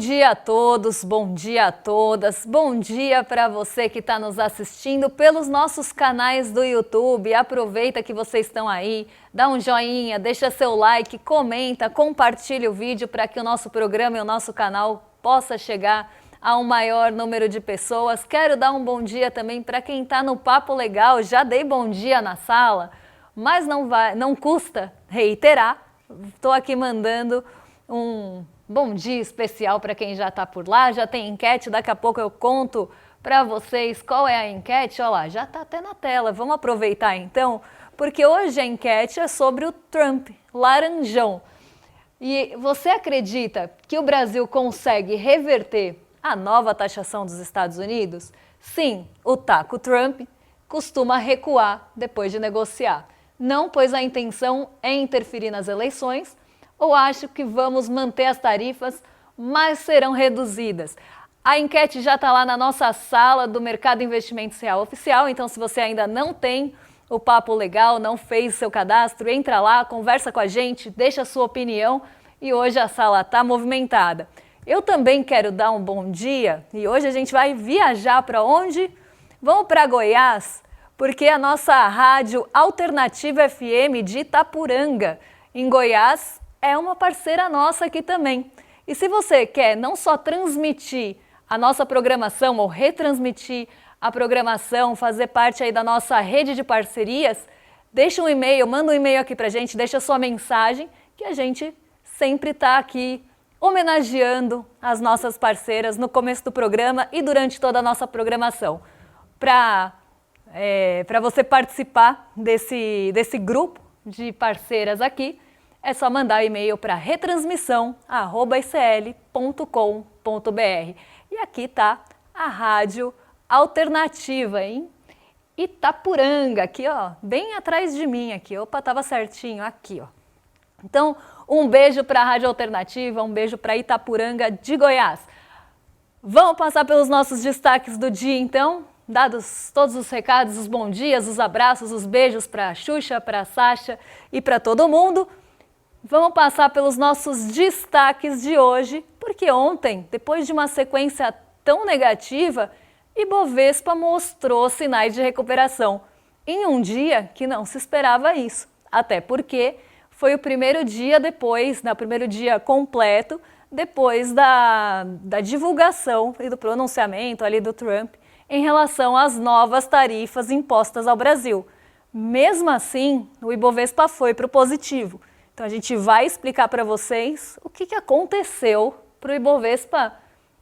dia a todos, bom dia a todas, bom dia para você que está nos assistindo pelos nossos canais do YouTube. Aproveita que vocês estão aí, dá um joinha, deixa seu like, comenta, compartilha o vídeo para que o nosso programa e o nosso canal possa chegar a um maior número de pessoas. Quero dar um bom dia também para quem está no Papo Legal, já dei bom dia na sala, mas não custa reiterar, estou aqui mandando um bom dia especial para quem já está por lá, já tem enquete, daqui a pouco eu conto para vocês qual é a enquete. Olha lá, já está até na tela, vamos aproveitar então, porque hoje a enquete é sobre o Trump, laranjão. E você acredita que o Brasil consegue reverter a nova taxação dos Estados Unidos? Sim, o taco Trump costuma recuar depois de negociar. Não, pois a intenção é interferir nas eleições, ou acho que vamos manter as tarifas, mas serão reduzidas? A enquete já está lá na nossa sala do Mercado Investimentos Real Oficial, então se você ainda não tem o Papo Legal, não fez seu cadastro, entra lá, conversa com a gente, deixa a sua opinião e hoje a sala está movimentada. Eu também quero dar um bom dia e hoje a gente vai viajar para onde? Vamos para Goiás, porque a nossa rádio Alternativa FM de Itapuranga, em Goiás, é uma parceira nossa aqui também. E se você quer não só transmitir a nossa programação ou retransmitir a programação, fazer parte aí da nossa rede de parcerias, deixa um e-mail, manda um e-mail aqui pra gente, deixa sua mensagem, que a gente sempre está aqui homenageando as nossas parceiras no começo do programa e durante toda a nossa programação. Para você participar desse grupo de parceiras aqui, é só mandar o e-mail para retransmissão@icl.com.br. E aqui está a Rádio Alternativa em Itapuranga, aqui ó, bem atrás de mim aqui. Opa, estava certinho, aqui ó. Então, um beijo para a Rádio Alternativa, um beijo para Itapuranga de Goiás. Vamos passar pelos nossos destaques do dia então? Dados todos os recados, os bons dias, os abraços, os beijos para a Xuxa, para a Sasha e para todo mundo. Vamos passar pelos nossos destaques de hoje, porque ontem, depois de uma sequência tão negativa, Ibovespa mostrou sinais de recuperação, em um dia que não se esperava isso, até porque foi o primeiro dia primeiro dia completo, depois da divulgação e do pronunciamento ali do Trump em relação às novas tarifas impostas ao Brasil. Mesmo assim, o Ibovespa foi para o positivo. Então a gente vai explicar para vocês o que aconteceu para o Ibovespa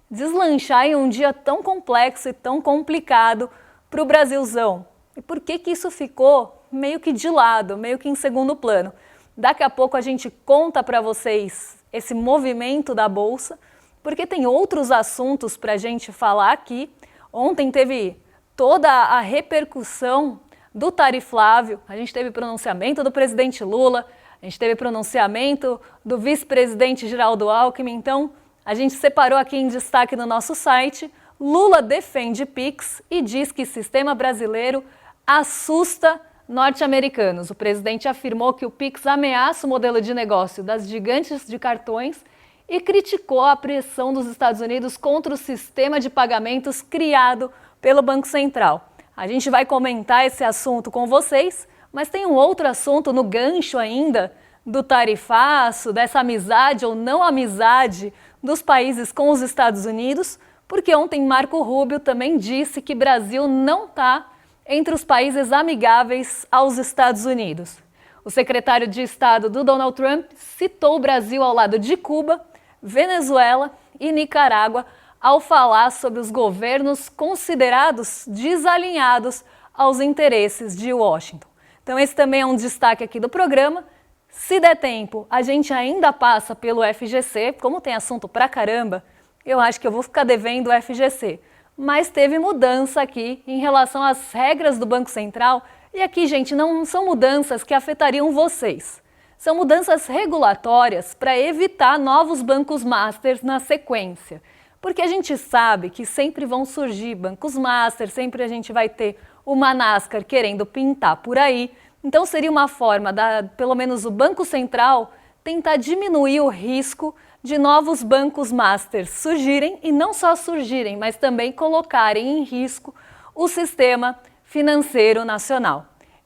deslanchar em um dia tão complexo e tão complicado para o Brasilzão. E por que isso ficou meio que de lado, meio que em segundo plano. Daqui a pouco a gente conta para vocês esse movimento da Bolsa, porque tem outros assuntos para a gente falar aqui. Ontem teve toda a repercussão do tarifável, a gente teve pronunciamento do presidente Lula, a gente teve pronunciamento do vice-presidente Geraldo Alckmin, então a gente separou aqui em destaque no nosso site. Lula defende Pix e diz que sistema brasileiro assusta norte-americanos. O presidente afirmou que o Pix ameaça o modelo de negócio das gigantes de cartões e criticou a pressão dos Estados Unidos contra o sistema de pagamentos criado pelo Banco Central. A gente vai comentar esse assunto com vocês, mas tem um outro assunto no gancho ainda do tarifaço, dessa amizade ou não amizade dos países com os Estados Unidos, porque ontem Marco Rubio também disse que Brasil não está entre os países amigáveis aos Estados Unidos. O secretário de Estado do Donald Trump citou o Brasil ao lado de Cuba, Venezuela e Nicarágua ao falar sobre os governos considerados desalinhados aos interesses de Washington. Então esse também é um destaque aqui do programa. Se der tempo, a gente ainda passa pelo FGC, como tem assunto pra caramba, eu acho que eu vou ficar devendo o FGC. Mas teve mudança aqui em relação às regras do Banco Central, e aqui, gente, não são mudanças que afetariam vocês. São mudanças regulatórias para evitar novos bancos masters na sequência. Porque a gente sabe que sempre vão surgir bancos masters, sempre a gente vai ter uma NASCAR querendo pintar por aí. Então seria uma forma, pelo menos o Banco Central, tentar diminuir o risco de novos bancos masters surgirem e não só surgirem, mas também colocarem em risco o sistema financeiro nacional.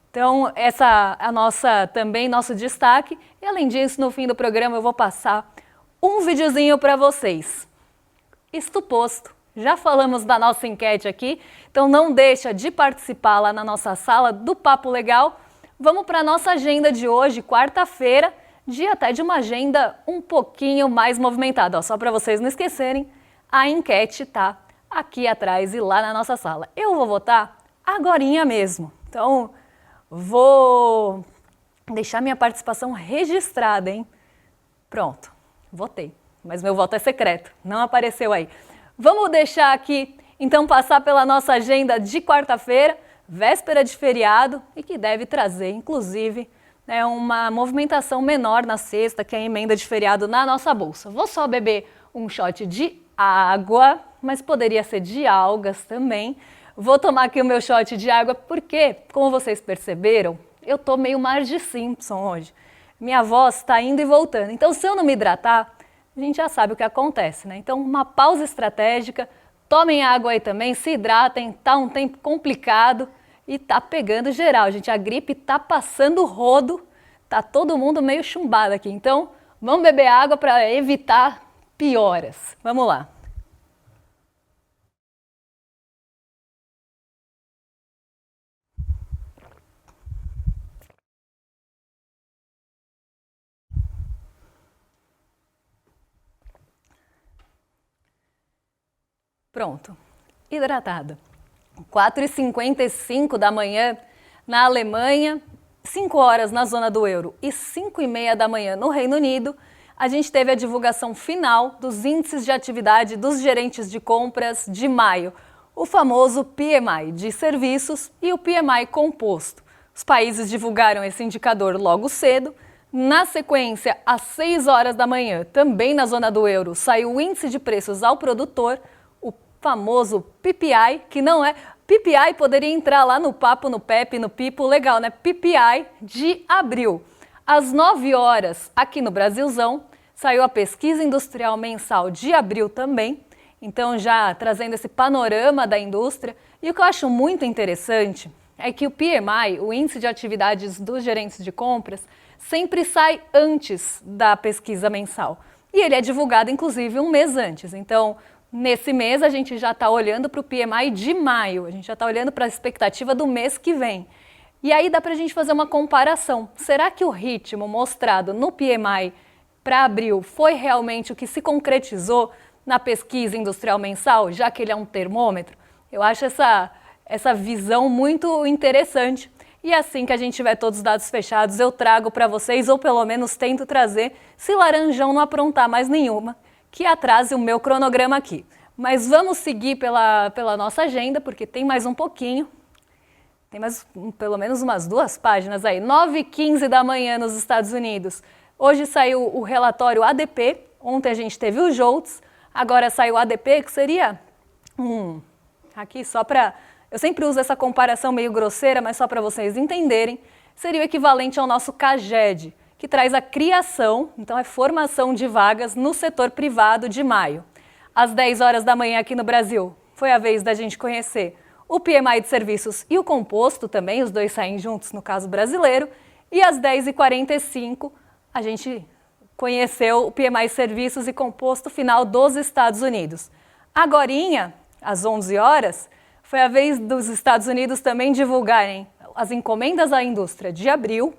Então, essa é nosso destaque. E além disso, no fim do programa eu vou passar um videozinho para vocês. Isto posto, já falamos da nossa enquete aqui, então não deixa de participar lá na nossa sala do Papo Legal. Vamos para a nossa agenda de hoje, quarta-feira, dia até de uma agenda um pouquinho mais movimentada. Ó, só para vocês não esquecerem, a enquete tá aqui atrás e lá na nossa sala. Eu vou votar agorinha mesmo, então vou deixar minha participação registrada, hein? Pronto, votei, mas meu voto é secreto, não apareceu aí. Vamos deixar aqui, então, passar pela nossa agenda de quarta-feira, véspera de feriado, e que deve trazer, inclusive, né, uma movimentação menor na sexta, que é a emenda de feriado na nossa bolsa. Vou só beber um shot de água, mas poderia ser de algas também. Vou tomar aqui o meu shot de água porque, como vocês perceberam, eu tô meio Marge Simpson hoje. Minha voz está indo e voltando. Então, se eu não me hidratar, a gente já sabe o que acontece, né? Então, uma pausa estratégica, tomem água aí também, se hidratem, tá um tempo complicado e tá pegando geral, gente. A gripe tá passando rodo, tá todo mundo meio chumbado aqui. Então, vamos beber água para evitar pioras. Vamos lá. Pronto, hidratada. 4h55 da manhã na Alemanha, 5 horas na zona do euro e 5h30 da manhã no Reino Unido, a gente teve a divulgação final dos índices de atividade dos gerentes de compras de maio, o famoso PMI de serviços e o PMI composto. Os países divulgaram esse indicador logo cedo. Na sequência, às 6 horas da manhã, também na zona do euro, saiu o índice de preços ao produtor, famoso PPI, que não é... PPI poderia entrar lá no Papo, no PEP, no Pipo, legal, né? PPI de abril. Às 9 horas, aqui no Brasilzão, saiu a pesquisa industrial mensal de abril também, então já trazendo esse panorama da indústria. E o que eu acho muito interessante é que o PMI, o índice de atividades dos gerentes de compras, sempre sai antes da pesquisa mensal. E ele é divulgado, inclusive, um mês antes. Então, nesse mês, a gente já está olhando para o PMI de maio, a gente já está olhando para a expectativa do mês que vem. E aí dá para a gente fazer uma comparação. Será que o ritmo mostrado no PMI para abril foi realmente o que se concretizou na pesquisa industrial mensal, já que ele é um termômetro? Eu acho essa visão muito interessante. E assim que a gente tiver todos os dados fechados, eu trago para vocês, ou pelo menos tento trazer, se Laranjão não aprontar mais nenhuma, que atrase o meu cronograma aqui. Mas vamos seguir pela nossa agenda, porque tem mais um pouquinho. Tem mais pelo menos umas 2 páginas aí. 9h15 da manhã nos Estados Unidos. Hoje saiu o relatório ADP. Ontem a gente teve o JOLTS. Agora saiu o ADP, que seria aqui só para... Eu sempre uso essa comparação meio grosseira, mas só para vocês entenderem. Seria o equivalente ao nosso CAGED, que traz a criação, então é formação de vagas no setor privado de maio. Às 10 horas da manhã aqui no Brasil, foi a vez da gente conhecer o PMI de serviços e o composto também, os dois saem juntos no caso brasileiro, e às 10h45 a gente conheceu o PMI de serviços e composto final dos Estados Unidos. Agorinha, às 11 horas, foi a vez dos Estados Unidos também divulgarem as encomendas à indústria de abril,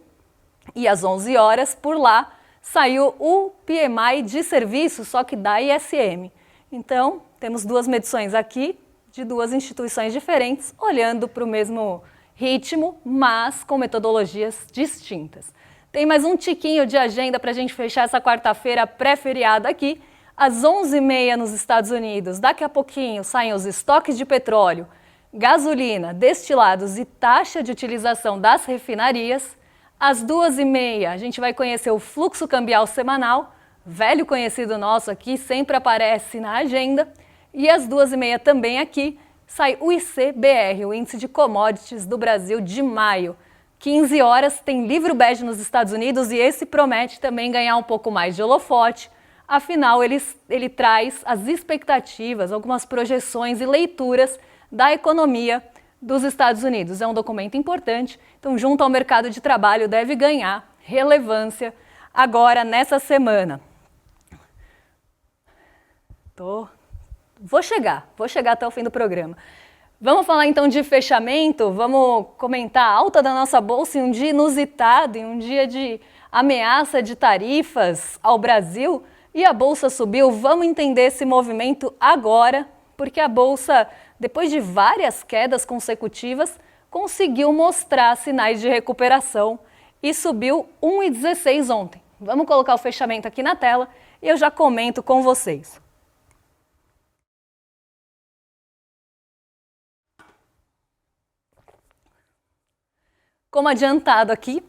e às 11 horas, por lá, saiu o PMI de serviços, só que da ISM. Então, temos 2 medições aqui, de 2 instituições diferentes, olhando para o mesmo ritmo, mas com metodologias distintas. Tem mais um tiquinho de agenda para a gente fechar essa quarta-feira pré-feriado aqui. Às 11h30 nos Estados Unidos, daqui a pouquinho, saem os estoques de petróleo, gasolina, destilados e taxa de utilização das refinarias. Às 2h30, a gente vai conhecer o fluxo cambial semanal, velho conhecido nosso aqui, sempre aparece na agenda. E às 2h30 também aqui, sai o ICBR, o Índice de Commodities do Brasil de maio. 15 horas tem livro bege nos Estados Unidos e esse promete também ganhar um pouco mais de holofote. afinal ele traz as expectativas, algumas projeções e leituras da economia dos Estados Unidos. É um documento importante, então junto ao mercado de trabalho deve ganhar relevância agora nessa semana. Vou chegar até o fim do programa. Vamos falar então de fechamento, vamos comentar a alta da nossa bolsa em um dia inusitado, em um dia de ameaça de tarifas ao Brasil, e a bolsa subiu. Vamos entender esse movimento agora, porque a bolsa, depois de várias quedas consecutivas, conseguiu mostrar sinais de recuperação e subiu 1,16 ontem. Vamos colocar o fechamento aqui na tela e eu já comento com vocês. Como adiantado aqui,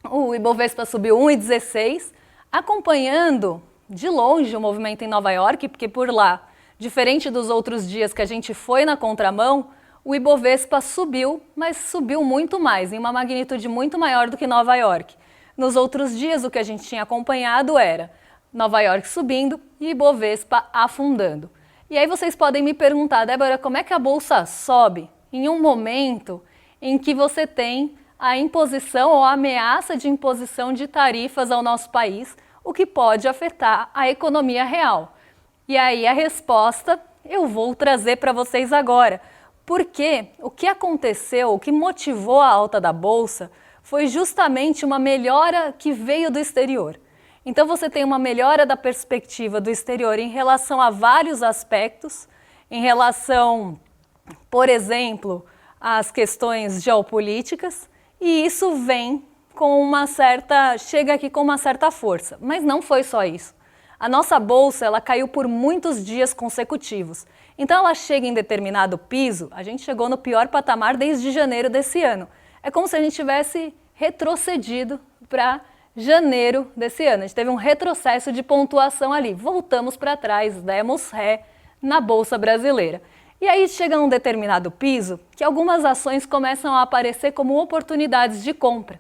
o Ibovespa subiu 1,16, acompanhando de longe o movimento em Nova York, porque por lá, diferente dos outros dias que a gente foi na contramão, o Ibovespa subiu, mas subiu muito mais, em uma magnitude muito maior do que Nova York. Nos outros dias, o que a gente tinha acompanhado era Nova York subindo e Ibovespa afundando. E aí vocês podem me perguntar, Débora, como é que a bolsa sobe em um momento em que você tem a imposição ou a ameaça de imposição de tarifas ao nosso país, o que pode afetar a economia real? E aí a resposta eu vou trazer para vocês agora, porque o que aconteceu, o que motivou a alta da bolsa foi justamente uma melhora que veio do exterior. Então você tem uma melhora da perspectiva do exterior em relação a vários aspectos, em relação, por exemplo, às questões geopolíticas, e isso chega aqui com uma certa força, mas não foi só isso. A nossa bolsa, ela caiu por muitos dias consecutivos. Então ela chega em determinado piso, a gente chegou no pior patamar desde janeiro desse ano. É como se a gente tivesse retrocedido para janeiro desse ano. A gente teve um retrocesso de pontuação ali. Voltamos para trás, demos ré na bolsa brasileira. E aí chega num determinado piso que algumas ações começam a aparecer como oportunidades de compra.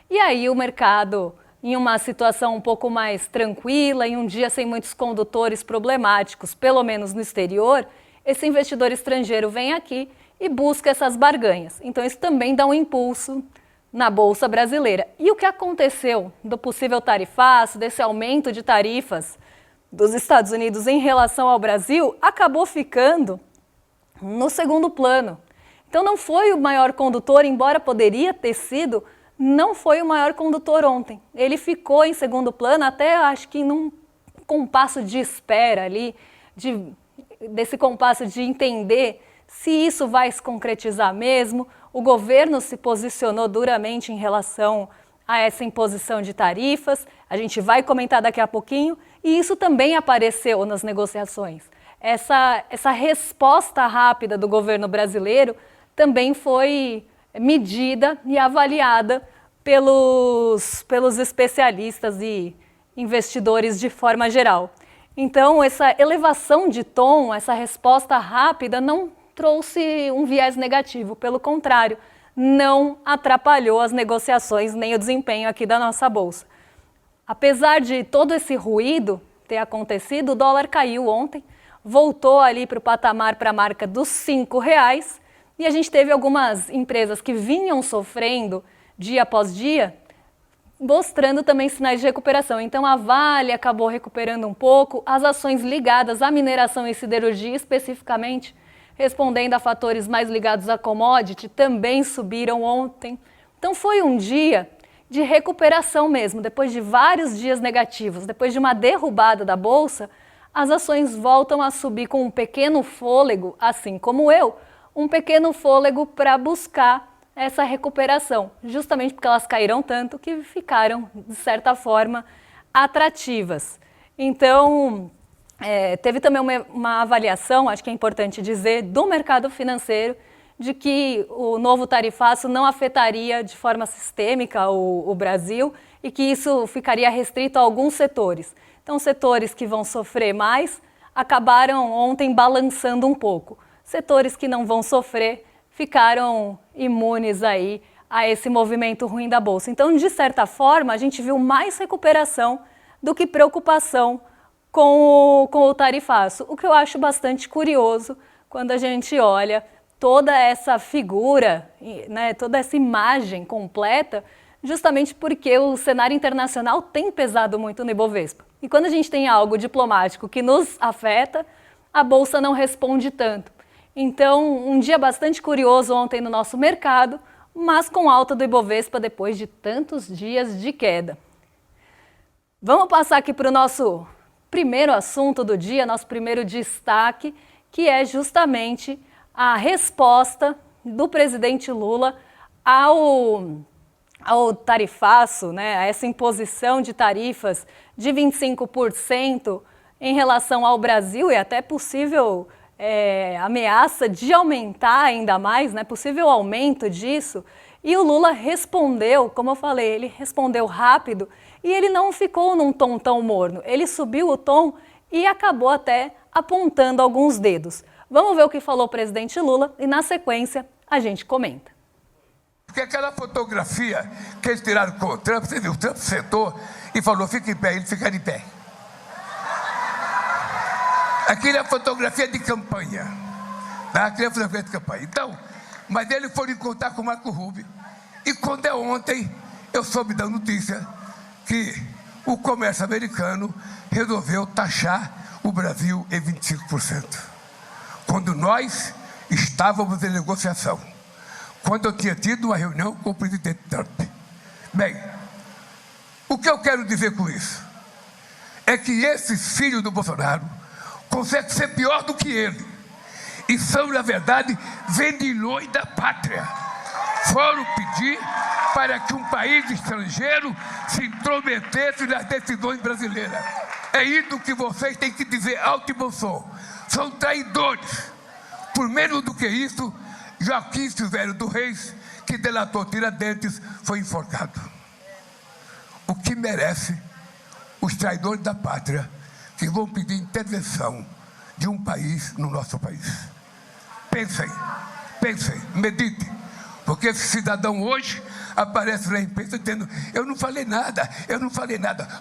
E aí o mercado, em uma situação um pouco mais tranquila, em um dia sem muitos condutores problemáticos, pelo menos no exterior, esse investidor estrangeiro vem aqui e busca essas barganhas. Então isso também dá um impulso na bolsa brasileira. E o que aconteceu do possível tarifaço, desse aumento de tarifas dos Estados Unidos em relação ao Brasil, acabou ficando no segundo plano. Então não foi o maior condutor, embora poderia ter sido, não foi o maior condutor ontem. Ele ficou em segundo plano, até acho que num compasso de espera ali, desse compasso de entender se isso vai se concretizar mesmo. O governo se posicionou duramente em relação a essa imposição de tarifas, a gente vai comentar daqui a pouquinho, e isso também apareceu nas negociações. Essa resposta rápida do governo brasileiro também foi medida e avaliada pelos especialistas e investidores de forma geral. Então, essa elevação de tom, essa resposta rápida não trouxe um viés negativo, pelo contrário, não atrapalhou as negociações nem o desempenho aqui da nossa bolsa. Apesar de todo esse ruído ter acontecido, o dólar caiu ontem, voltou ali para o patamar, para a marca dos R$5, e a gente teve algumas empresas que vinham sofrendo dia após dia, mostrando também sinais de recuperação. Então a Vale acabou recuperando um pouco, as ações ligadas à mineração e siderurgia especificamente, respondendo a fatores mais ligados à commodity, também subiram ontem. Então foi um dia de recuperação mesmo, depois de vários dias negativos, depois de uma derrubada da bolsa, as ações voltam a subir com um pequeno fôlego, assim como eu, um pequeno fôlego para buscar essa recuperação, justamente porque elas caíram tanto que ficaram, de certa forma, atrativas. Então, teve também uma avaliação, acho que é importante dizer, do mercado financeiro, de que o novo tarifaço não afetaria de forma sistêmica o Brasil e que isso ficaria restrito a alguns setores. Então, setores que vão sofrer mais acabaram ontem balançando um pouco. Setores que não vão sofrer ficaram imunes aí a esse movimento ruim da bolsa. Então, de certa forma, a gente viu mais recuperação do que preocupação com o tarifaço, o que eu acho bastante curioso quando a gente olha toda essa figura, né, toda essa imagem completa, justamente porque o cenário internacional tem pesado muito no Ibovespa. E quando a gente tem algo diplomático que nos afeta, a Bolsa não responde tanto. Então, um dia bastante curioso ontem no nosso mercado, mas com alta do Ibovespa depois de tantos dias de queda. Vamos passar aqui para o nosso primeiro assunto do dia, nosso primeiro destaque, que é justamente a resposta do presidente Lula ao tarifaço, né, a essa imposição de tarifas de 25% em relação ao Brasil e até possível ameaça de aumentar ainda mais, né, possível aumento disso. E o Lula respondeu, como eu falei, ele respondeu rápido e ele não ficou num tom tão morno. Ele subiu o tom e acabou até apontando alguns dedos. Vamos ver o que falou o presidente Lula e, na sequência, a gente comenta. Porque aquela fotografia que eles tiraram com o Trump, você viu, o Trump sentou e falou, fica em pé, ele fica de pé. Aquilo é fotografia de campanha. Tá? Aquilo é fotografia de campanha. Então, mas eles foram encontrar com o Marco Rubio. E quando é ontem, eu soube da notícia que o comércio americano resolveu taxar o Brasil em 25%. Quando nós estávamos em negociação. Quando eu tinha tido uma reunião com o presidente Trump. Bem, o que eu quero dizer com isso? É que esses filhos do Bolsonaro conseguem ser pior do que ele. E são, na verdade, vendilhões da pátria. Foram pedir para que um país estrangeiro se intrometesse nas decisões brasileiras. É isso que vocês têm que dizer alto e bom som. São traidores. Por menos do que isso, Joaquim Silvério dos Reis, que delatou Tiradentes, foi enforcado. O que merece os traidores da pátria que vão pedir intervenção de um país no nosso país. Pensem, meditem, porque esse cidadão hoje aparece na imprensa dizendo, eu não falei nada.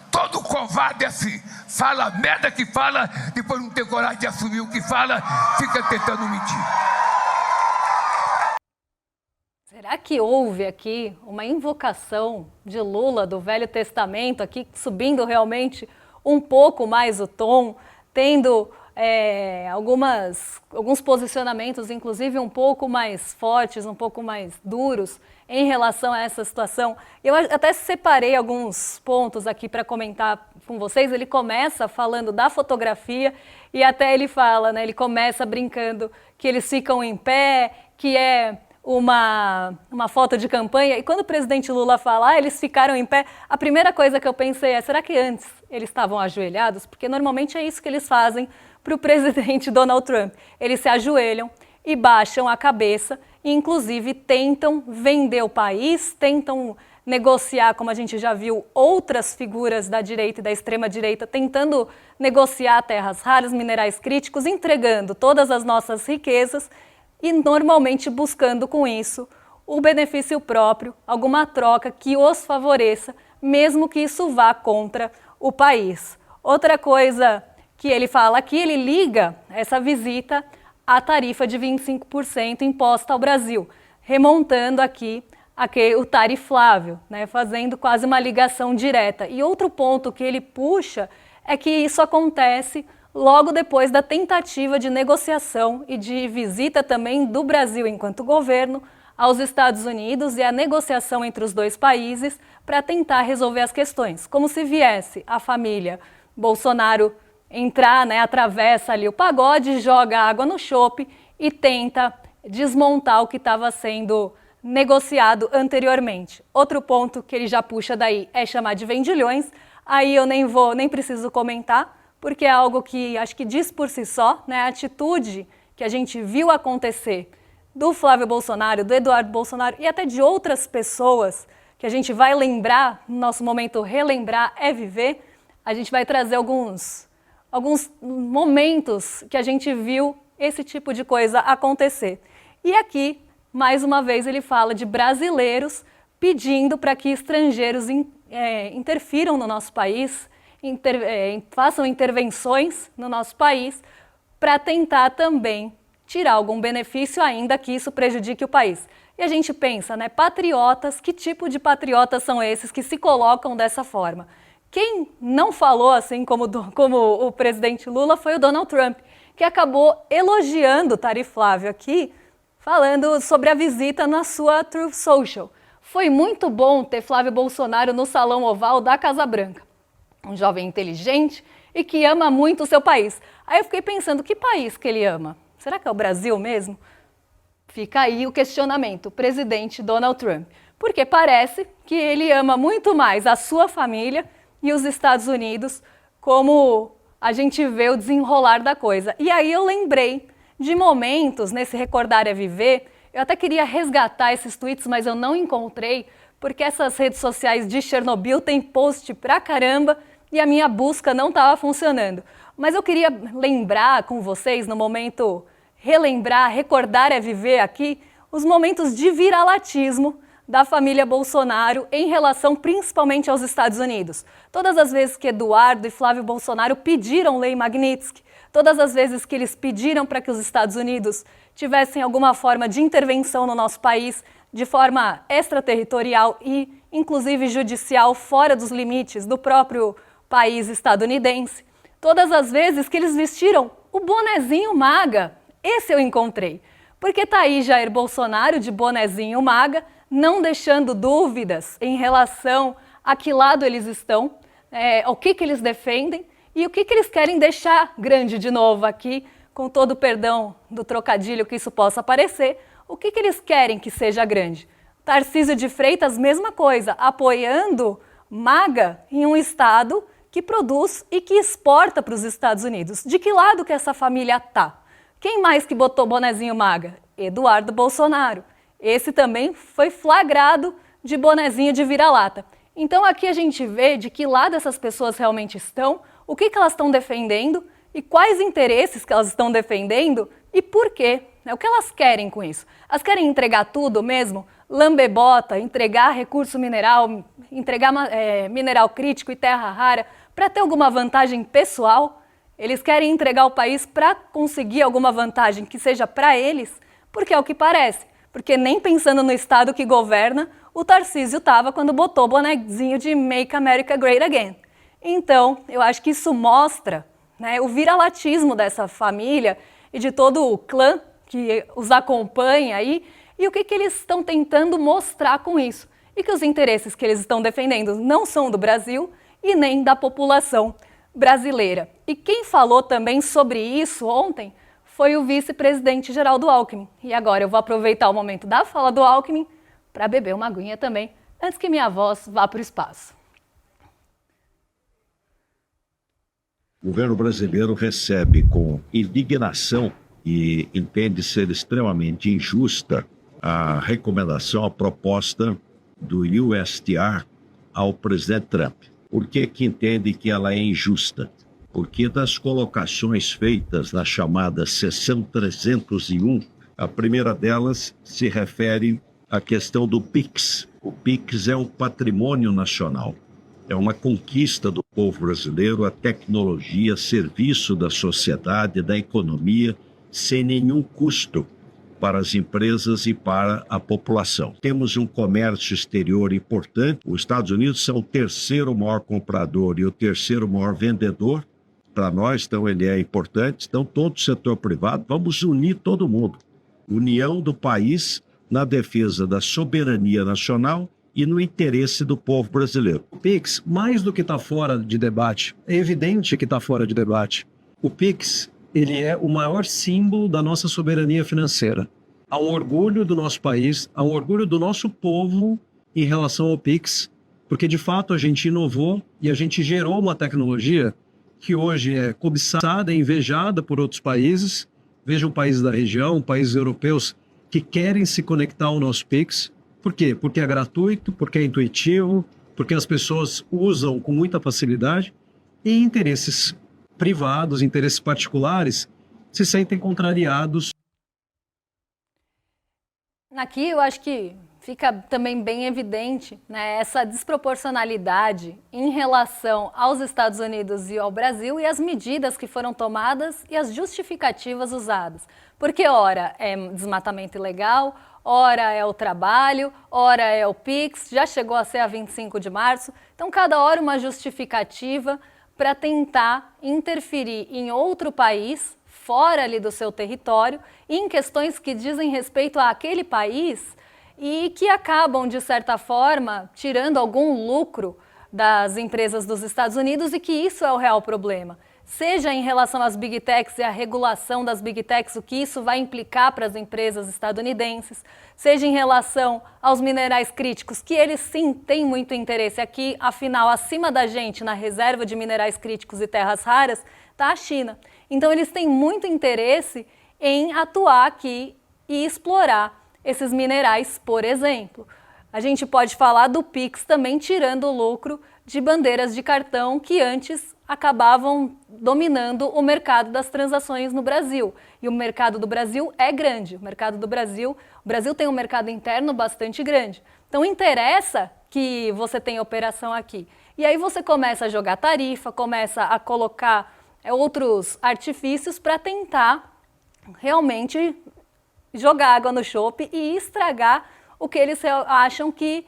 Todo covarde é assim, fala a merda que fala, depois não tem coragem de assumir o que fala, fica tentando mentir. Será que houve aqui uma invocação de Lula do Velho Testamento, aqui subindo realmente um pouco mais o tom, tendo alguns posicionamentos, inclusive um pouco mais fortes, um pouco mais duros em relação a essa situação? Eu até separei alguns pontos aqui para comentar com vocês. Ele começa falando da fotografia e até ele fala, né, ele começa brincando que eles ficam em pé, que é uma foto de campanha, e quando o presidente Lula fala, eles ficaram em pé, a primeira coisa que eu pensei é, será que antes eles estavam ajoelhados? Porque normalmente é isso que eles fazem para o presidente Donald Trump. Eles se ajoelham e baixam a cabeça e, inclusive, tentam vender o país, tentam negociar, como a gente já viu, outras figuras da direita e da extrema-direita tentando negociar terras raras, minerais críticos, entregando todas as nossas riquezas e normalmente buscando com isso o benefício próprio, alguma troca que os favoreça, mesmo que isso vá contra o país. Outra coisa que ele fala aqui, ele liga essa visita à tarifa de 25% imposta ao Brasil, remontando aqui o tariflável, né, fazendo quase uma ligação direta. E outro ponto que ele puxa é que isso acontece logo depois da tentativa de negociação e de visita também do Brasil enquanto governo aos Estados Unidos e a negociação entre os dois países para tentar resolver as questões. Como se viesse a família Bolsonaro entrar, né, atravessa ali o pagode, joga água no chope e tenta desmontar o que estava sendo negociado anteriormente. Outro ponto que ele já puxa daí é chamar de vendilhões. Aí eu nem preciso comentar, porque é algo que acho que diz por si só, né? A atitude que a gente viu acontecer do Flávio Bolsonaro, do Eduardo Bolsonaro e até de outras pessoas que a gente vai lembrar, no nosso momento relembrar é viver, a gente vai trazer alguns momentos que a gente viu esse tipo de coisa acontecer. E aqui, mais uma vez, ele fala de brasileiros pedindo para que estrangeiros interfiram no nosso país, façam intervenções no nosso país para tentar também tirar algum benefício, ainda que isso prejudique o país. E a gente pensa, né, patriotas, que tipo de patriotas são esses que se colocam dessa forma? Quem não falou assim como o presidente Lula foi o Donald Trump, que acabou elogiando o Tari Flávio aqui, falando sobre a visita na sua Truth Social. Foi muito bom ter Flávio Bolsonaro no Salão Oval da Casa Branca. Um jovem inteligente e que ama muito o seu país. Aí eu fiquei pensando, que país que ele ama? Será que é o Brasil mesmo? Fica aí o questionamento, o presidente Donald Trump. Porque parece que ele ama muito mais a sua família e os Estados Unidos, como a gente vê o desenrolar da coisa. E aí eu lembrei de momentos nesse Recordar é Viver. Eu até queria resgatar esses tweets, mas eu não encontrei, porque essas redes sociais de Chernobyl têm post pra caramba e a minha busca não estava funcionando. Mas eu queria lembrar com vocês, no momento, relembrar, recordar é viver aqui, os momentos de viralatismo da família Bolsonaro em relação principalmente aos Estados Unidos. Todas as vezes que Eduardo e Flávio Bolsonaro pediram lei Magnitsky, todas as vezes que eles pediram para que os Estados Unidos tivessem alguma forma de intervenção no nosso país, de forma extraterritorial e, inclusive, judicial, fora dos limites do próprio país estadunidense, todas as vezes que eles vestiram o bonezinho MAGA, esse eu encontrei. Porque tá aí Jair Bolsonaro de bonezinho MAGA, não deixando dúvidas em relação a que lado eles estão, o que eles defendem e o que eles querem deixar grande de novo aqui, com todo o perdão do trocadilho que isso possa parecer, o que eles querem que seja grande. Tarcísio de Freitas, mesma coisa, apoiando MAGA em um estado que produz e que exporta para os Estados Unidos. De que lado que essa família tá? Quem mais que botou bonezinho MAGA? Eduardo Bolsonaro. Esse também foi flagrado de bonezinho de vira-lata. Então aqui a gente vê de que lado essas pessoas realmente estão, o que elas estão defendendo e quais interesses que elas estão defendendo e por quê. O que elas querem com isso? Elas querem entregar tudo mesmo? Lambebota, entregar recurso mineral, entregar mineral crítico e terra rara para ter alguma vantagem pessoal? Eles querem entregar o país para conseguir alguma vantagem que seja para eles? Porque é o que parece. Porque nem pensando no estado que governa, o Tarcísio estava quando botou o bonezinho de Make America Great Again. Então, eu acho que isso mostra, né, o viralatismo dessa família e de todo o clã que os acompanha aí e o que eles estão tentando mostrar com isso. E que os interesses que eles estão defendendo não são do Brasil e nem da população brasileira. E quem falou também sobre isso ontem foi o vice-presidente Geraldo Alckmin. E agora eu vou aproveitar o momento da fala do Alckmin para beber uma aguinha também, antes que minha voz vá para o espaço. O governo brasileiro recebe com indignação e entende ser extremamente injusta a recomendação, a proposta do USTR ao presidente Trump. Por que entende que ela é injusta? Porque das colocações feitas na chamada seção 301, a primeira delas se refere à questão do PIX. O PIX é um patrimônio nacional. É uma conquista do povo brasileiro, a tecnologia, serviço da sociedade, da economia, sem nenhum custo para as empresas e para a população. Temos um comércio exterior importante. Os Estados Unidos são o terceiro maior comprador e o terceiro maior vendedor. Para nós, então, ele é importante. Então, todo o setor privado, vamos unir todo mundo. União do país na defesa da soberania nacional e no interesse do povo brasileiro. O PIX, mais do que está fora de debate, é evidente que está fora de debate. O PIX, ele é o maior símbolo da nossa soberania financeira. Há um orgulho do nosso país, há um orgulho do nosso povo em relação ao PIX, porque de fato a gente inovou e a gente gerou uma tecnologia que hoje é cobiçada e invejada por outros países. Vejam países da região, países europeus que querem se conectar ao nosso PIX. Por quê? Porque é gratuito, porque é intuitivo, porque as pessoas usam com muita facilidade e interesses privados, interesses particulares, se sentem contrariados. Aqui eu acho que fica também bem evidente, né, essa desproporcionalidade em relação aos Estados Unidos e ao Brasil e as medidas que foram tomadas e as justificativas usadas. Porque ora é desmatamento ilegal, ora é o trabalho, ora é o PIX, já chegou a ser a 25 de março. Então, cada hora uma justificativa para tentar interferir em outro país, fora ali do seu território, em questões que dizem respeito àquele país e que acabam, de certa forma, tirando algum lucro das empresas dos Estados Unidos e que isso é o real problema. Seja em relação às Big Techs e a regulação das Big Techs, o que isso vai implicar para as empresas estadunidenses, seja em relação aos minerais críticos, que eles sim têm muito interesse aqui, afinal, acima da gente, na reserva de minerais críticos e terras raras, está a China. Então, eles têm muito interesse em atuar aqui e explorar esses minerais, por exemplo. A gente pode falar do PIX também tirando o lucro de bandeiras de cartão que antes acabavam dominando o mercado das transações no Brasil. E o mercado do Brasil é grande. O Brasil tem um mercado interno bastante grande. Então interessa que você tenha operação aqui. E aí você começa a jogar tarifa, começa a colocar outros artifícios para tentar realmente jogar água no chope e estragar o que eles acham que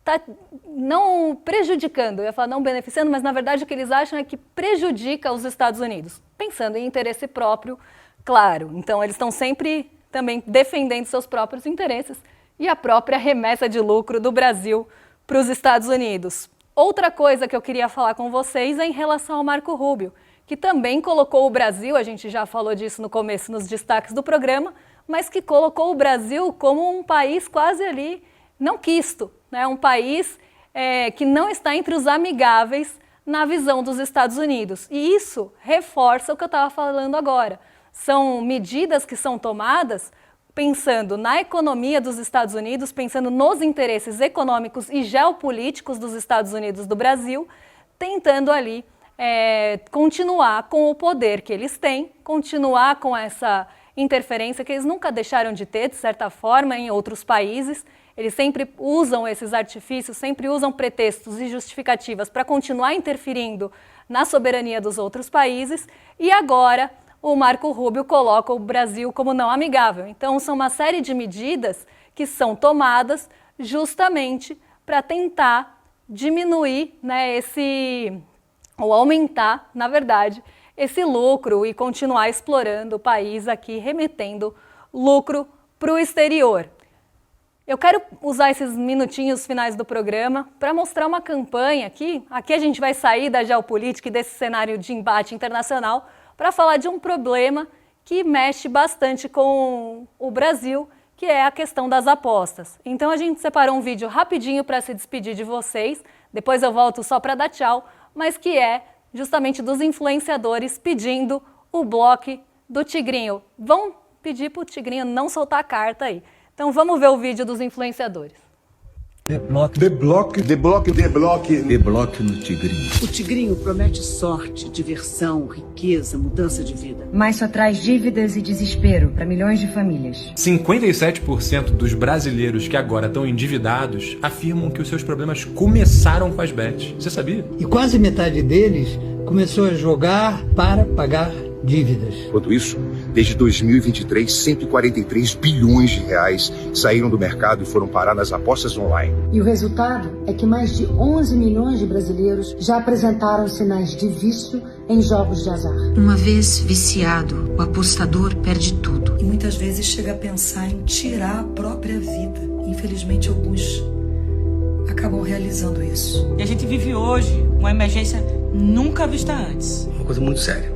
está não prejudicando, eu ia falar não beneficiando, mas na verdade o que eles acham é que prejudica os Estados Unidos, pensando em interesse próprio, claro. Então eles estão sempre também defendendo seus próprios interesses e a própria remessa de lucro do Brasil para os Estados Unidos. Outra coisa que eu queria falar com vocês é em relação ao Marco Rubio, que também colocou o Brasil, a gente já falou disso no começo nos destaques do programa, mas que colocou o Brasil como um país quase ali não quisto, né? Um país que não está entre os amigáveis na visão dos Estados Unidos. E isso reforça o que eu estava falando agora. São medidas que são tomadas pensando na economia dos Estados Unidos, pensando nos interesses econômicos e geopolíticos dos Estados Unidos do Brasil, tentando ali continuar com o poder que eles têm, continuar com essa interferência que eles nunca deixaram de ter, de certa forma, em outros países. Eles sempre usam esses artifícios, sempre usam pretextos e justificativas para continuar interferindo na soberania dos outros países. E agora o Marco Rubio coloca o Brasil como não amigável. Então são uma série de medidas que são tomadas justamente para tentar diminuir, né, ou aumentar, na verdade, esse lucro e continuar explorando o país aqui, remetendo lucro para o exterior. Eu quero usar esses minutinhos finais do programa para mostrar uma campanha aqui. Aqui a gente vai sair da geopolítica e desse cenário de embate internacional para falar de um problema que mexe bastante com o Brasil, que é a questão das apostas. Então a gente separou um vídeo rapidinho para se despedir de vocês, depois eu volto só para dar tchau, mas que é justamente dos influenciadores pedindo o bloco do Tigrinho. Vão pedir para o Tigrinho não soltar a carta aí. Então vamos ver o vídeo dos influenciadores. Debloque no Tigrinho. O Tigrinho promete sorte, diversão, riqueza, mudança de vida. Mas só traz dívidas e desespero para milhões de famílias. 57% dos brasileiros que agora estão endividados afirmam que os seus problemas começaram com as bets. Você sabia? E quase metade deles começou a jogar para pagar dívidas. Enquanto isso, desde 2023, 143 bilhões de reais saíram do mercado e foram parar nas apostas online. E o resultado é que mais de 11 milhões de brasileiros já apresentaram sinais de vício em jogos de azar. Uma vez viciado, o apostador perde tudo. E muitas vezes chega a pensar em tirar a própria vida. Infelizmente, alguns acabam realizando isso. E a gente vive hoje uma emergência nunca vista antes. Uma coisa muito séria.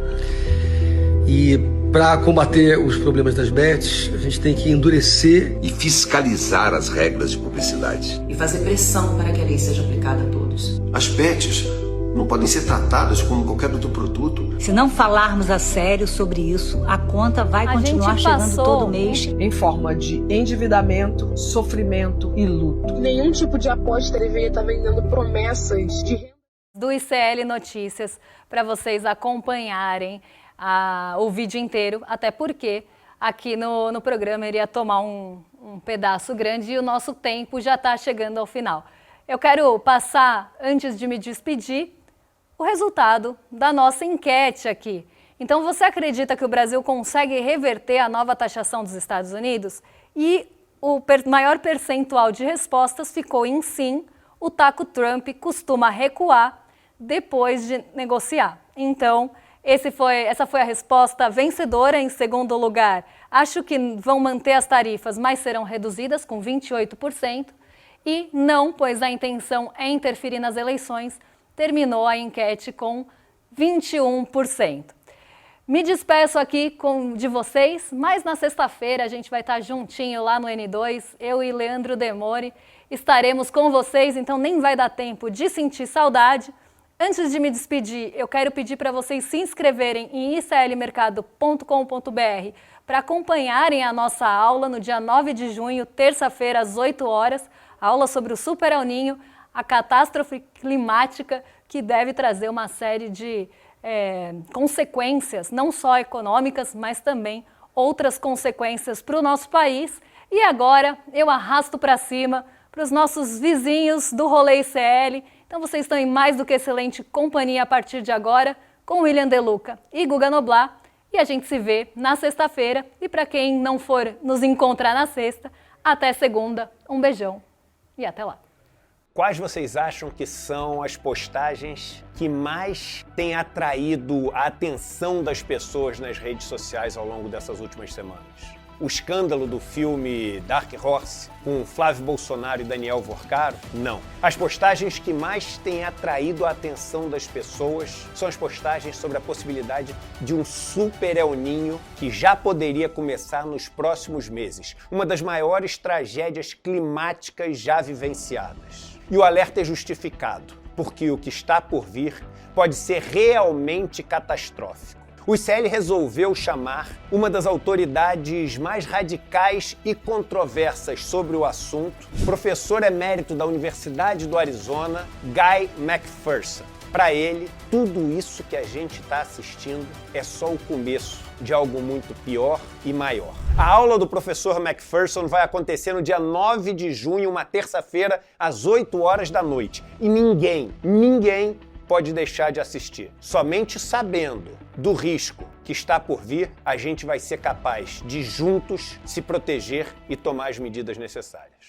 E para combater os problemas das bets, a gente tem que endurecer e fiscalizar as regras de publicidade. E fazer pressão para que a lei seja aplicada a todos. As bets não podem ser tratadas como qualquer outro produto. Se não falarmos a sério sobre isso, a conta vai continuar chegando todo mês. Em forma de endividamento, sofrimento e luto. Nenhum tipo de aposta deveria estar vendendo promessas de renda. Do ICL Notícias, para vocês acompanharem o vídeo inteiro, até porque aqui no programa iria tomar um pedaço grande e o nosso tempo já está chegando ao final. Eu quero passar, antes de me despedir, o resultado da nossa enquete aqui. Então, você acredita que o Brasil consegue reverter a nova taxação dos Estados Unidos? E o maior percentual de respostas ficou em sim. O taco Trump costuma recuar depois de negociar. Então, essa foi a resposta vencedora. Em segundo lugar, acho que vão manter as tarifas, mas serão reduzidas, com 28%. E não, pois a intenção é interferir nas eleições, terminou a enquete com 21%. Me despeço aqui de vocês, mas na sexta-feira a gente vai estar juntinho lá no N2, eu e Leandro Demore estaremos com vocês, então nem vai dar tempo de sentir saudade. Antes de me despedir, eu quero pedir para vocês se inscreverem em iclmercado.com.br para acompanharem a nossa aula no dia 9 de junho, terça-feira, às 8 horas, aula sobre o Super El Niño, a catástrofe climática que deve trazer uma série de consequências, não só econômicas, mas também outras consequências para o nosso país. E agora eu arrasto para cima para os nossos vizinhos do Rolê ICL. Então vocês estão em mais do que excelente companhia a partir de agora, com William De Luca e Guga Noblat. E a gente se vê na sexta-feira. E para quem não for nos encontrar na sexta, até segunda. Um beijão e até lá. Quais vocês acham que são as postagens que mais têm atraído a atenção das pessoas nas redes sociais ao longo dessas últimas semanas? O escândalo do filme Dark Horse, com Flávio Bolsonaro e Daniel Vorcaro? Não. As postagens que mais têm atraído a atenção das pessoas são as postagens sobre a possibilidade de um Super El Niño que já poderia começar nos próximos meses. Uma das maiores tragédias climáticas já vivenciadas. E o alerta é justificado, porque o que está por vir pode ser realmente catastrófico. O ICL resolveu chamar uma das autoridades mais radicais e controversas sobre o assunto, professor emérito da Universidade do Arizona, Guy McPherson. Para ele, tudo isso que a gente está assistindo é só o começo de algo muito pior e maior. A aula do professor McPherson vai acontecer no dia 9 de junho, uma terça-feira, às 8 horas da noite. E ninguém pode deixar de assistir. Somente sabendo do risco que está por vir, a gente vai ser capaz de juntos se proteger e tomar as medidas necessárias.